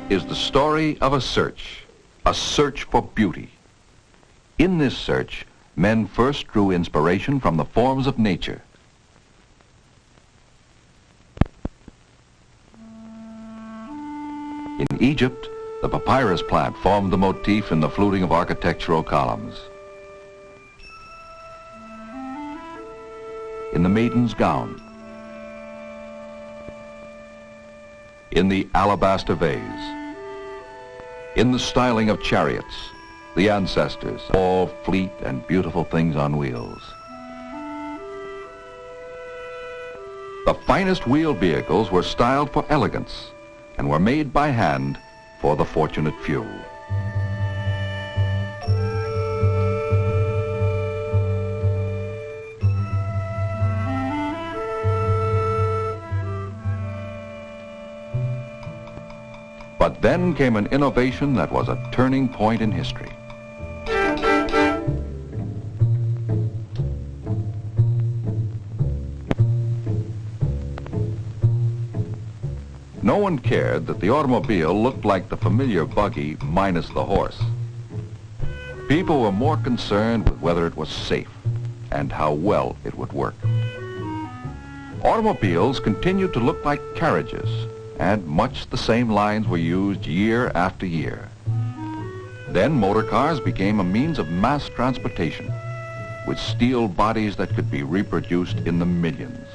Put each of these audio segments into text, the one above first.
is the story of a search for beauty. In this search, men first drew inspiration from the forms of nature. In Egypt, the papyrus plant formed the motif in the fluting of architectural columns. In the maiden's gown, in the alabaster vase, in the styling of chariots, the ancestors, all fleet and beautiful things on wheels. The finest wheeled vehicles were styled for elegance and were made by hand for the fortunate few. But then came an innovation that was a turning point in history. No one cared that the automobile looked like the familiar buggy minus the horse. People were more concerned with whether it was safe and how well it would work. Automobiles continued to look like carriages, and much the same lines were used year after year. Then motor cars became a means of mass transportation with steel bodies that could be reproduced in the millions.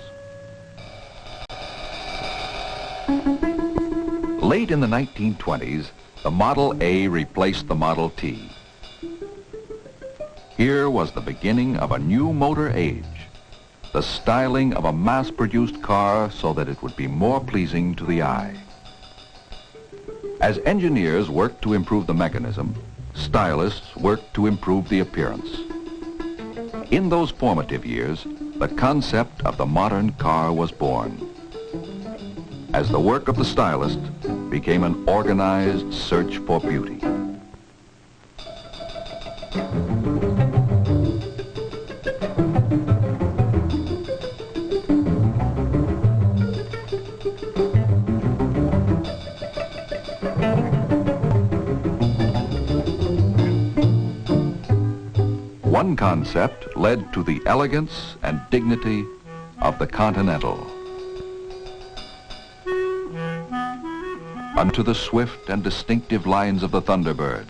Late in the 1920s, the Model A replaced the Model T. Here was the beginning of a new motor age, the styling of a mass-produced car so that it would be more pleasing to the eye. As engineers worked to improve the mechanism, stylists worked to improve the appearance. In those formative years, the concept of the modern car was born, as the work of the stylist became an organized search for beauty. One concept led to the elegance and dignity of the Continental, unto the swift and distinctive lines of the Thunderbird,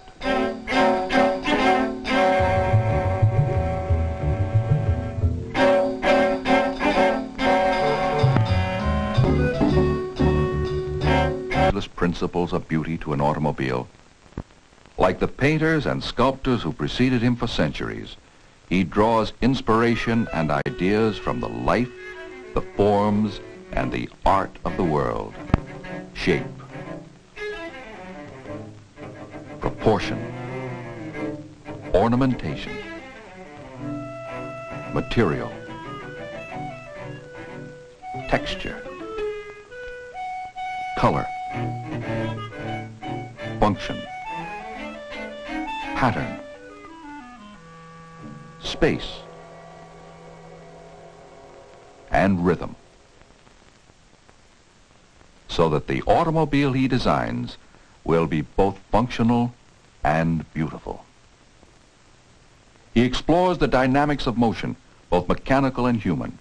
principles of beauty to an automobile. Like the painters and sculptors who preceded him for centuries, he draws inspiration and ideas from the life, the forms, and the art of the world. Shape, proportion, ornamentation, material, texture, color, function, pattern, space, and rhythm, so that the automobile he designs will be both functional and beautiful. He explores the dynamics of motion, both mechanical and human.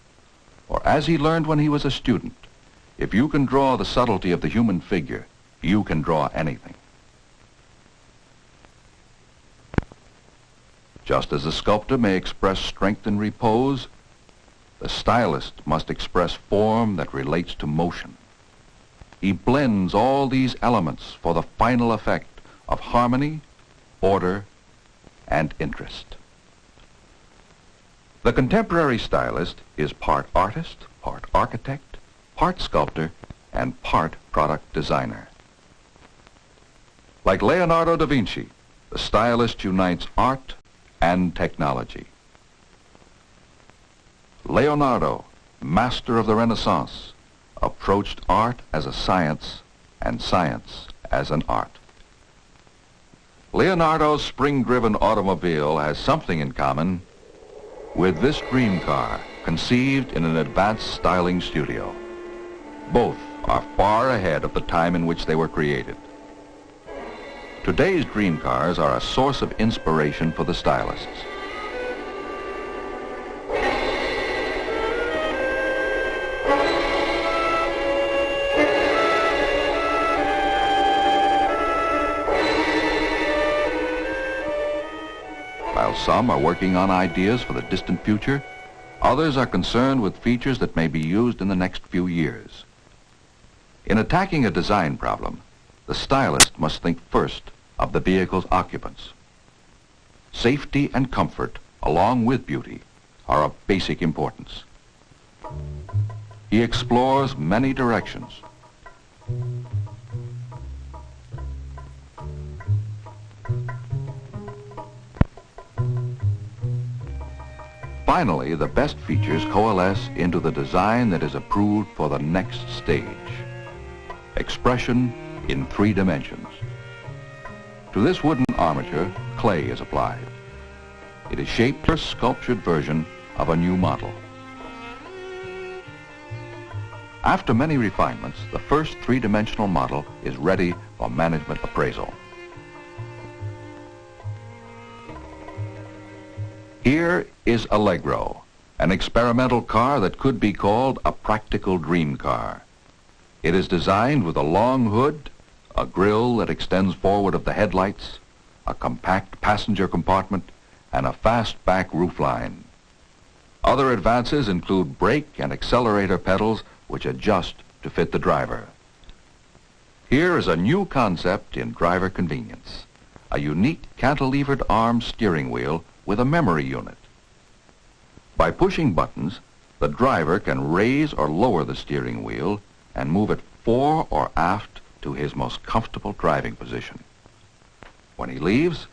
For as he learned when he was a student, if you can draw the subtlety of the human figure, you can draw anything. Just as a sculptor may express strength in repose, the stylist must express form that relates to motion. He blends all these elements for the final effect of harmony, order, and interest. The contemporary stylist is part artist, part architect, part sculptor, and part product designer. Like Leonardo da Vinci, the stylist unites art and technology. Leonardo, master of the Renaissance, approached art as a science and science as an art. Leonardo's spring-driven automobile has something in common with this dream car conceived in an advanced styling studio. Both are far ahead of the time in which they were created. Today's dream cars are a source of inspiration for the stylists. While some are working on ideas for the distant future, others are concerned with features that may be used in the next few years. In attacking a design problem, the stylist must think first of the vehicle's occupants. Safety and comfort, along with beauty, are of basic importance. He explores many directions. Finally, the best features coalesce into the design that is approved for the next stage. Expression in 3 dimensions. To this wooden armature, clay is applied. It is shaped for a sculptured version of a new model. After many refinements, the first 3-dimensional model is ready for management appraisal. Here is Allegro, an experimental car that could be called a practical dream car. It is designed with a long hood, a grille that extends forward of the headlights, a compact passenger compartment, and a fast-back roofline. Other advances include brake and accelerator pedals which adjust to fit the driver. Here is a new concept in driver convenience, a unique cantilevered arm steering wheel with a memory unit. By pushing buttons, the driver can raise or lower the steering wheel and move it fore or aft to his most comfortable driving position. When he leaves,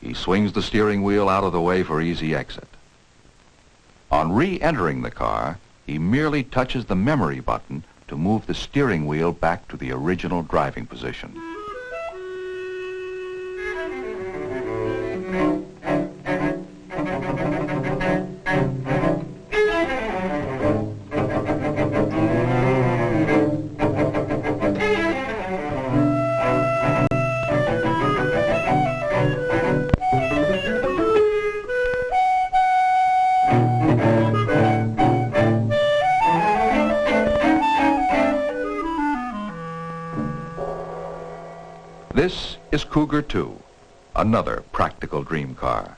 he swings the steering wheel out of the way for easy exit. On re-entering the car, he merely touches the memory button to move the steering wheel back to the original driving position. This is Cougar 2, another practical dream car.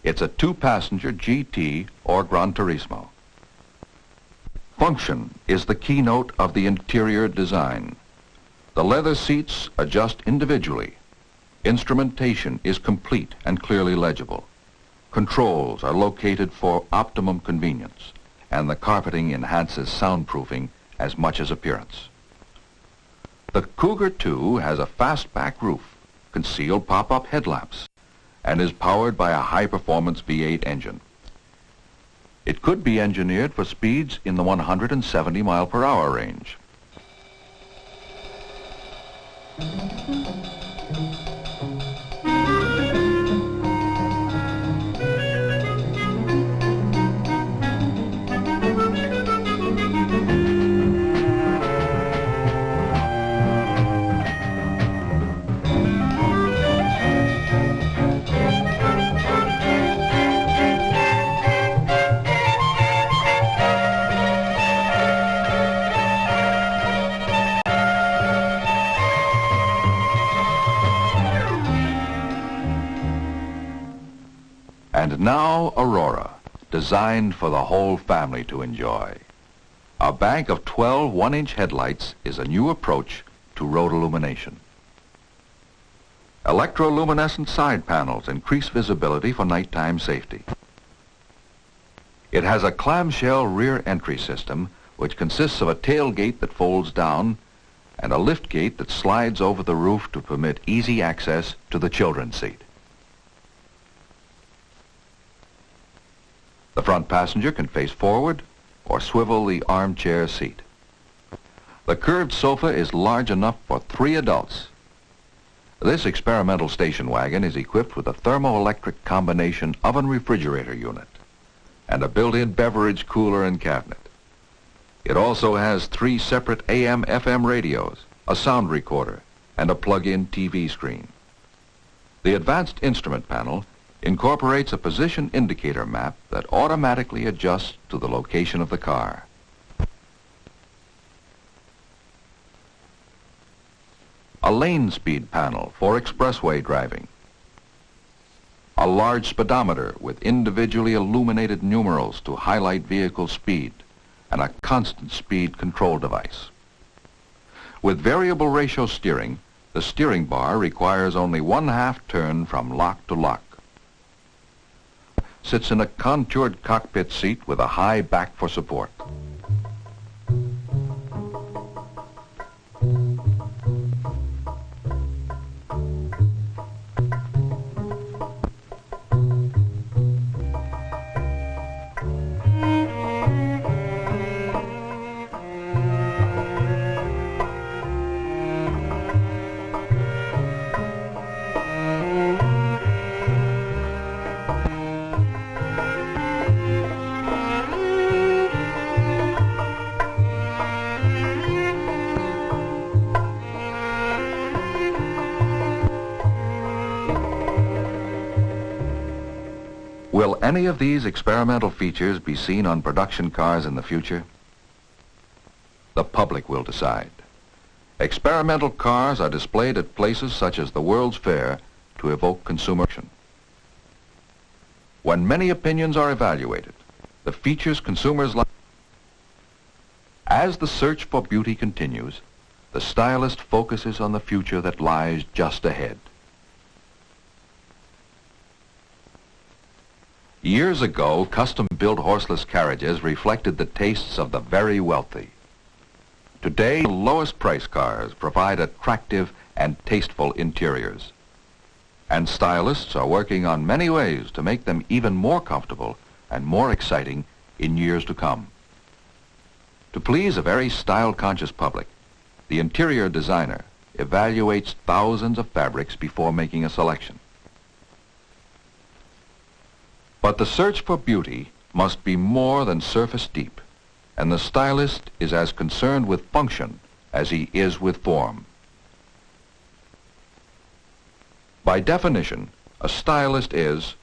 It's a 2-passenger GT or Gran Turismo. Function is the keynote of the interior design. The leather seats adjust individually. Instrumentation is complete and clearly legible. Controls are located for optimum convenience, and the carpeting enhances soundproofing as much as appearance. The Cougar 2 has a fastback roof, concealed pop-up headlamps, and is powered by a high-performance V8 engine. It could be engineered for speeds in the 170 mile-per-hour range. And now Aurora, designed for the whole family to enjoy. A bank of 12 1-inch headlights is a new approach to road illumination. Electroluminescent side panels increase visibility for nighttime safety. It has a clamshell rear entry system which consists of a tailgate that folds down and a lift gate that slides over the roof to permit easy access to the children's seat. The front passenger can face forward or swivel the armchair seat. The curved sofa is large enough for 3 adults. This experimental station wagon is equipped with a thermoelectric combination oven-refrigerator unit and a built-in beverage cooler and cabinet. It also has 3 separate AM/FM radios, a sound recorder, and a plug-in TV screen. The advanced instrument panel incorporates a position indicator map that automatically adjusts to the location of the car. A lane speed panel for expressway driving. A large speedometer with individually illuminated numerals to highlight vehicle speed, and a constant speed control device. With variable ratio steering, the steering bar requires only 1/2 turn from lock to lock. Sits in a contoured cockpit seat with a high back for support. Will any of these experimental features be seen on production cars in the future? The public will decide. Experimental cars are displayed at places such as the World's Fair to evoke consumer action. When many opinions are evaluated, the features consumers like. As the search for beauty continues, the stylist focuses on the future that lies just ahead. Years ago, custom-built horseless carriages reflected the tastes of the very wealthy. Today, the lowest price cars provide attractive and tasteful interiors. And stylists are working on many ways to make them even more comfortable and more exciting in years to come. To please a very style-conscious public, the interior designer evaluates thousands of fabrics before making a selection. But the search for beauty must be more than surface deep, and the stylist is as concerned with function as he is with form. By definition, a stylist is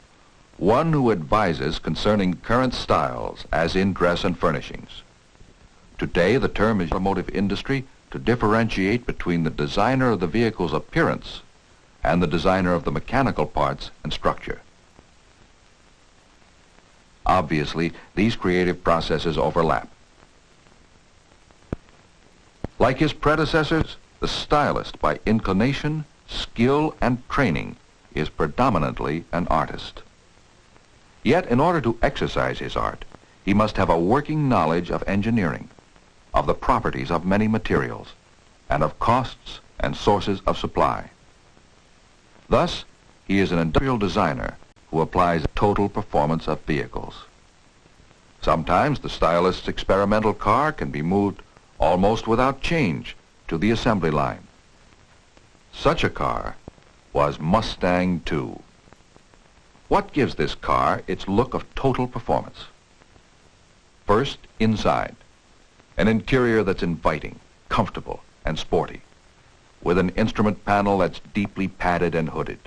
one who advises concerning current styles, as in dress and furnishings. Today, the term is in the automotive industry to differentiate between the designer of the vehicle's appearance and the designer of the mechanical parts and structure. Obviously, these creative processes overlap. Like his predecessors, the stylist, by inclination, skill, and training, is predominantly an artist. Yet, in order to exercise his art, he must have a working knowledge of engineering, of the properties of many materials, and of costs and sources of supply. Thus, he is an industrial designer who applies total performance of vehicles. Sometimes the stylist's experimental car can be moved almost without change to the assembly line. Such a car was Mustang II. What gives this car its look of total performance? First, inside. An interior that's inviting, comfortable, and sporty, with an instrument panel that's deeply padded and hooded.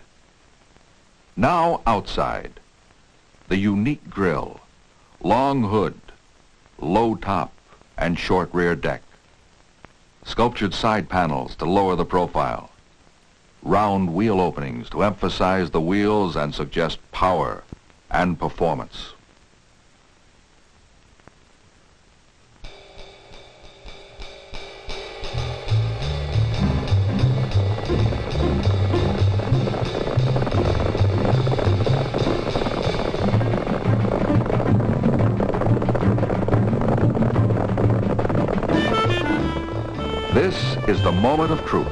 Now outside, the unique grille, long hood, low top, and short rear deck. Sculptured side panels to lower the profile. Round wheel openings to emphasize the wheels and suggest power and performance. This is the moment of truth.